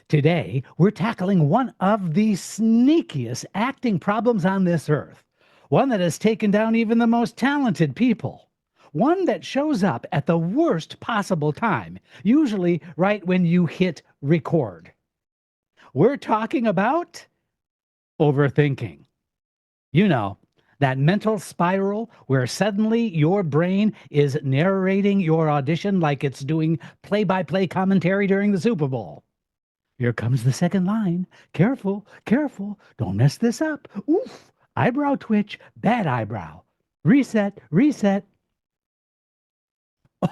Today, we're tackling one of the sneakiest acting problems on this earth, one that has taken down even the most talented people, one that shows up at the worst possible time, usually right when you hit record. We're talking about overthinking. You know, that mental spiral where suddenly your brain is narrating your audition like it's doing play by play commentary during the Super Bowl. Here comes the second line. Careful, careful. Don't mess this up. Oof. Eyebrow twitch. Bad eyebrow. Reset, reset.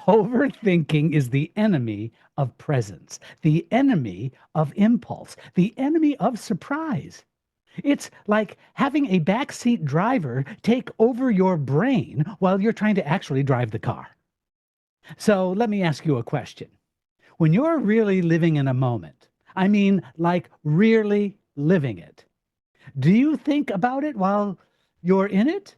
Overthinking is the enemy of presence, the enemy of impulse, the enemy of surprise. It's like having a backseat driver take over your brain while you're trying to actually drive the car. So let me ask you a question. When you're really living in a moment, I mean, like really living it, do you think about it while you're in it?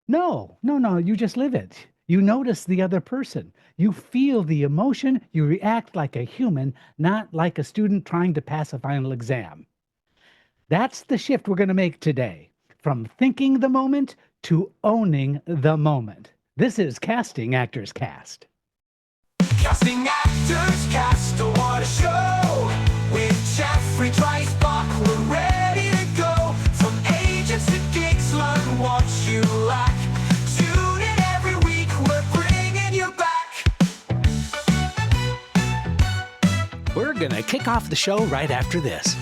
No, no, no, you just live it. You notice the other person. You feel the emotion. You react like a human, not like a student trying to pass a final exam. That's the shift we're going to make today from thinking the moment to owning the moment. This is Casting Actors Cast. Casting actors cast, what a show! With Jeffrey Dreisbach, we're ready to go. From agents to gigs, learn what you lack. Tune in every week, we're bringing you back. We're going to kick off the show right after this.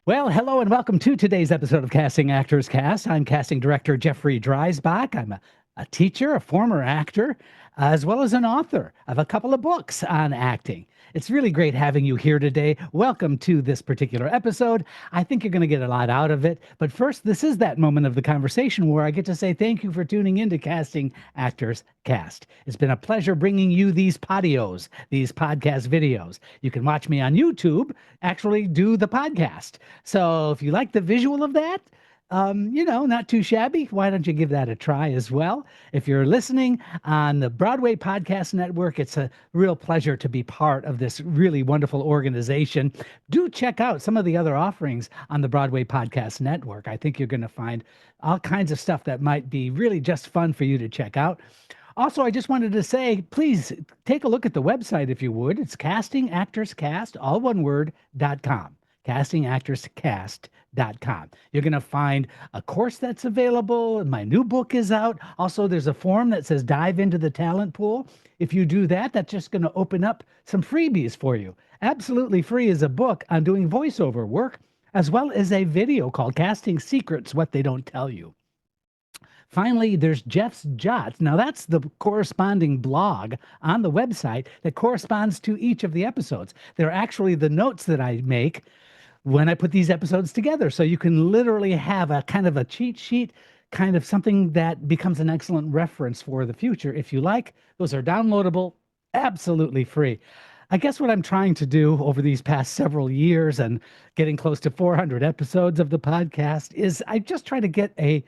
Well, hello and welcome to today's episode of Casting Actors Cast. I'm casting director Jeffrey Dreisbach. I'm a teacher, a former actor, as well as an author of a couple of books on acting. It's really great having you here today. Welcome to this particular episode. I think you're going to get a lot out of it. But first, this is that moment of the conversation where I get to say thank you for tuning in to Casting Actors Cast. It's been a pleasure bringing you these podios, these podcast videos. You can watch me on YouTube, actually do the podcast. So if you like the visual of that, not too shabby. Why don't you give that a try as well? If you're listening on the Broadway Podcast Network, it's a real pleasure to be part of this really wonderful organization. Do check out some of the other offerings on the Broadway Podcast Network. I think you're going to find all kinds of stuff that might be really just fun for you to check out. Also, I just wanted to say, please take a look at the website if you would. It's castingactorscast, all one word, .com. castingactorscast.com. You're going to find a course that's available. My new book is out. Also, there's a form that says dive into the talent pool. If you do that, that's just going to open up some freebies for you. Absolutely free is a book on doing voiceover work, as well as a video called Casting Secrets, What They Don't Tell You. Finally, there's Jeff's Jots. Now, that's the corresponding blog on the website that corresponds to each of the episodes. They're actually the notes that I make when I put these episodes together. So you can literally have a kind of a cheat sheet, kind of something that becomes an excellent reference for the future. If you like, those are downloadable, absolutely free. I guess what I'm trying to do over these past several years and getting close to 400 episodes of the podcast is I just try to get a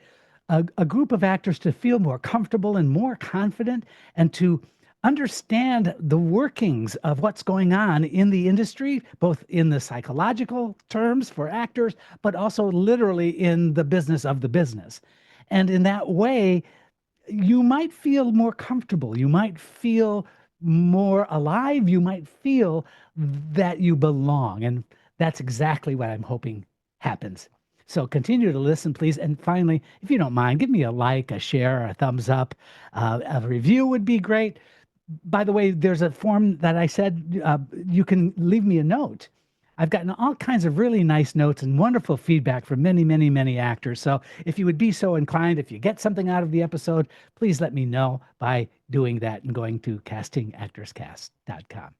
group of actors to feel more comfortable and more confident and to understand the workings of what's going on in the industry, both in the psychological terms for actors, but also literally in the business of the business. And in that way, you might feel more comfortable. You might feel more alive. You might feel that you belong. And that's exactly what I'm hoping happens. So continue to listen, please. And finally, if you don't mind, give me a like, a share, a thumbs up. A review would be great. By the way, there's a form that I said you can leave me a note. I've gotten all kinds of really nice notes and wonderful feedback from many, many, many actors. So if you would be so inclined, if you get something out of the episode, please let me know by doing that and going to castingactorscast.com.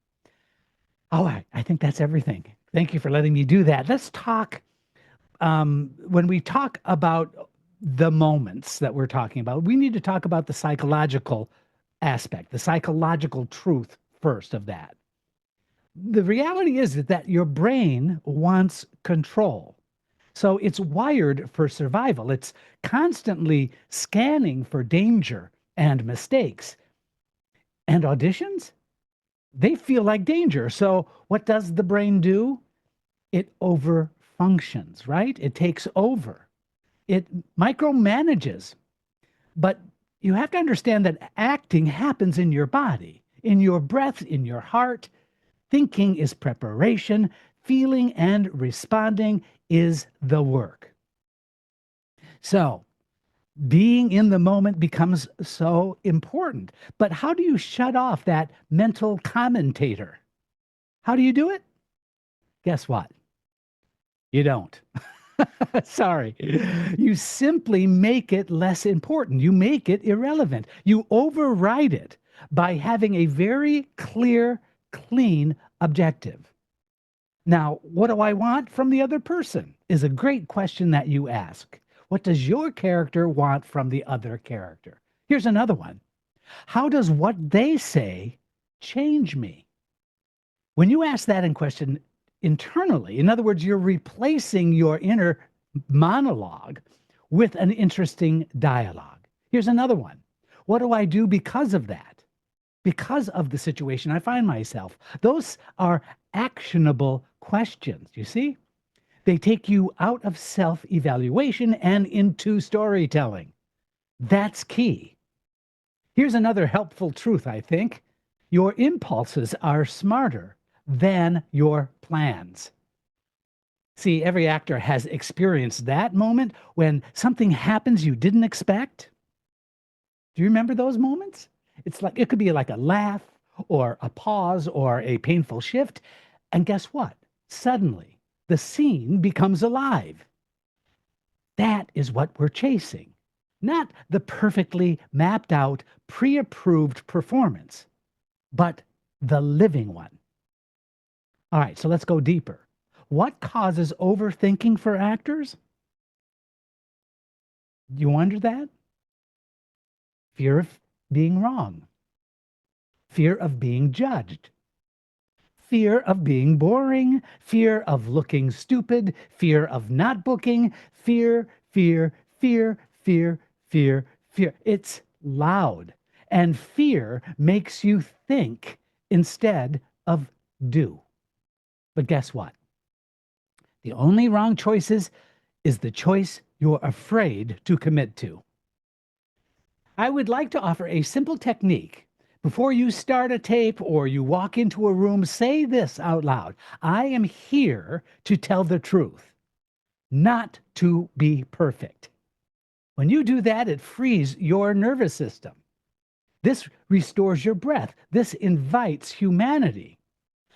All right, I think that's everything. Thank you for letting me do that. Let's talk. When we talk about the moments that we're talking about, we need to talk about the psychological aspect, the psychological truth first of that. The reality is that your brain wants control. So it's wired for survival. It's constantly scanning for danger and mistakes. And auditions? they feel like danger. So, what does the brain do? It over functions, right? It takes over, it micromanages. But you have to understand that acting happens in your body, in your breath, in your heart. Thinking is preparation, feeling and responding is the work. So, being in the moment becomes so important. But how do you shut off that mental commentator? How do you do it? Guess what? You don't. Sorry. You simply make it less important. You make it irrelevant. You override it by having a very clear, clean objective. Now, what do I want from the other person? Is a great question that you ask. What does your character want from the other character? Here's another one. How does what they say change me? When you ask that in question internally, in other words, you're replacing your inner monologue with an interesting dialogue. Here's another one. What do I do because of that? Because of the situation I find myself? Those are actionable questions, you see? They take you out of self evaluation and into storytelling. That's key. Here's another helpful truth, I think. Your impulses are smarter than your plans. See, every actor has experienced that moment when something happens you didn't expect. Do you remember those moments? It's like it could be like a laugh or a pause or a painful shift. And guess what? Suddenly, the scene becomes alive. That is what we're chasing, not the perfectly mapped out, pre approved performance, but the living one. All right, so let's go deeper. What causes overthinking for actors? You wonder that? Fear of being wrong, fear of being judged, fear of being boring, fear of looking stupid, fear of not booking, fear, fear, fear, fear, fear, fear. It's loud. And fear makes you think instead of do. But guess what? The only wrong choices is the choice you're afraid to commit to. I would like to offer a simple technique. Before you start a tape or you walk into a room, say this out loud. I am here to tell the truth, not to be perfect. When you do that, it frees your nervous system. This restores your breath. This invites humanity.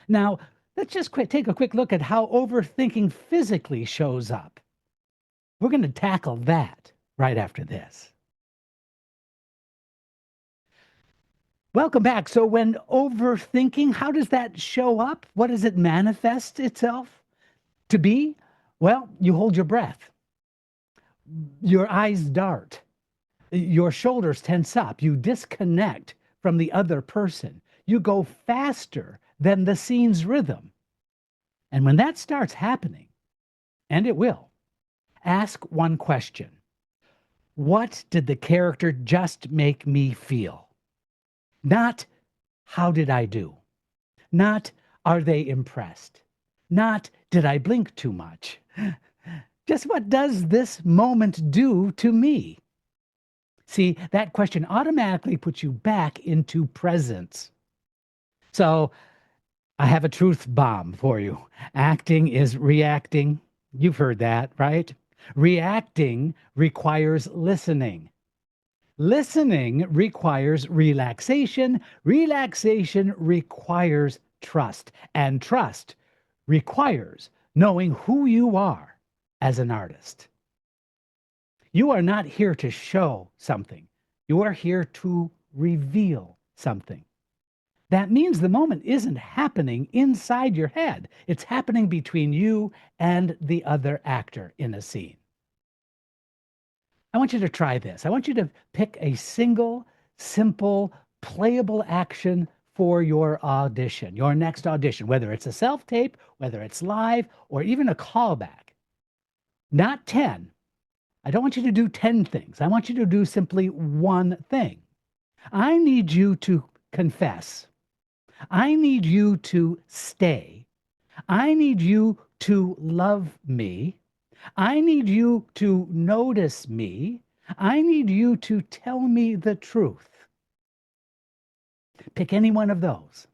Now, let's just take a quick look at how overthinking physically shows up. We're going to tackle that right after this. Welcome back. So, when overthinking, how does that show up? What does it manifest itself to be? Well, you hold your breath, your eyes dart, your shoulders tense up, you disconnect from the other person, you go faster than the scene's rhythm. And when that starts happening, and it will, ask one question. What did the character just make me feel? Not, how did I do? Not, are they impressed? Not, did I blink too much? Just what does this moment do to me? See, that question automatically puts you back into presence. So, I have a truth bomb for you. Acting is reacting. You've heard that, right? Reacting requires listening. Listening requires relaxation. Relaxation requires trust. And trust requires knowing who you are as an artist. You are not here to show something. You are here to reveal something. That means the moment isn't happening inside your head. It's happening between you and the other actor in a scene. I want you to try this. I want you to pick a single, simple, playable action for your audition, your next audition, whether it's a self-tape, whether it's live, or even a callback. Not 10. I don't want you to do 10 things. I want you to do simply one thing. I need you to confess. I need you to stay. I need you to love me. I need you to notice me. I need you to tell me the truth. Pick any one of those.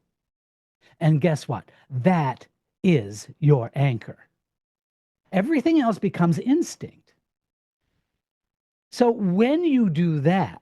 And guess what? That is your anchor. Everything else becomes instinct. So when you do that,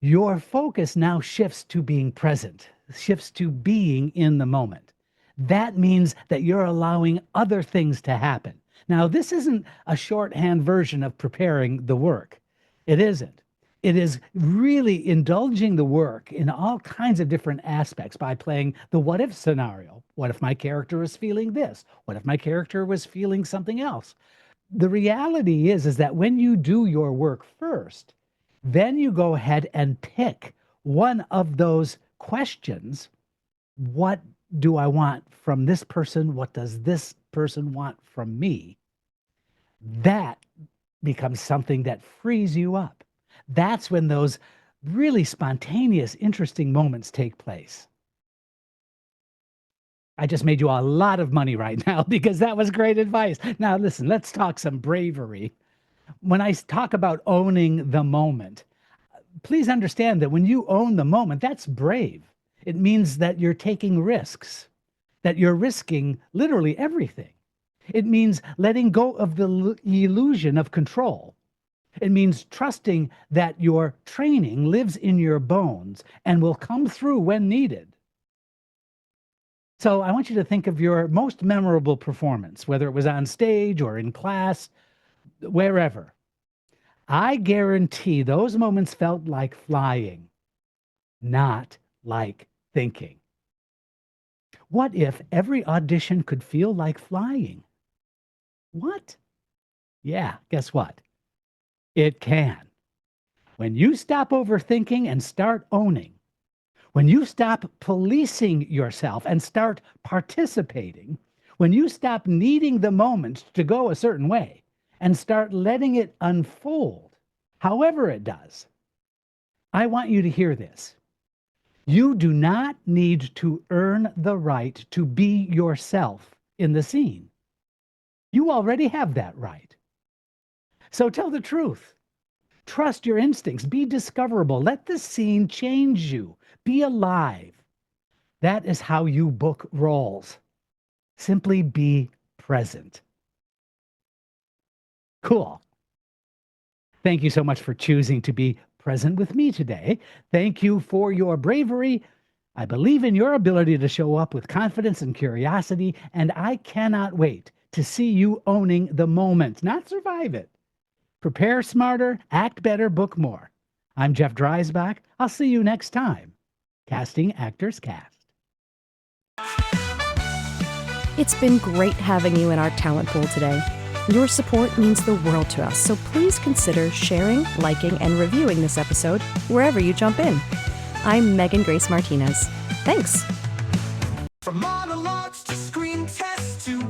your focus now shifts to being present, shifts to being in the moment. That means that you're allowing other things to happen. Now, this isn't a shorthand version of preparing the work. It isn't. It is really indulging the work in all kinds of different aspects by playing the what if scenario. What if my character is feeling this? What if my character was feeling something else? The reality is that when you do your work first, then you go ahead and pick one of those questions. What do I want from this person? What does this person want from me? That becomes something that frees you up. That's when those really spontaneous, interesting moments take place. I just made you a lot of money right now because that was great advice. Now, listen, let's talk some bravery. When I talk about owning the moment, please understand that when you own the moment, that's brave. It means that you're taking risks, that you're risking literally everything. It means letting go of the illusion of control. It means trusting that your training lives in your bones and will come through when needed. So I want you to think of your most memorable performance, whether it was on stage or in class, wherever. I guarantee those moments felt like flying, not like thinking. What if every audition could feel like flying? What? Yeah, guess what? It can. When you stop overthinking and start owning, when you stop policing yourself and start participating, when you stop needing the moment to go a certain way and start letting it unfold, however it does, I want you to hear this. You do not need to earn the right to be yourself in the scene. You already have that right. So tell the truth. Trust your instincts. Be discoverable. Let the scene change you. Be alive. That is how you book roles. Simply be present. Cool. Thank you so much for choosing to be present with me today. Thank you for your bravery. I believe in your ability to show up with confidence and curiosity, and I cannot wait to see you owning the moment, not survive it. Prepare smarter, act better, book more. I'm Jeff Dreisbach. I'll see you next time. Casting Actors Cast. It's been great having you in our talent pool today. Your support means the world to us, so please consider sharing, liking, and reviewing this episode wherever you jump in. I'm Megan Grace Martinez. Thanks. From monologues to screen tests to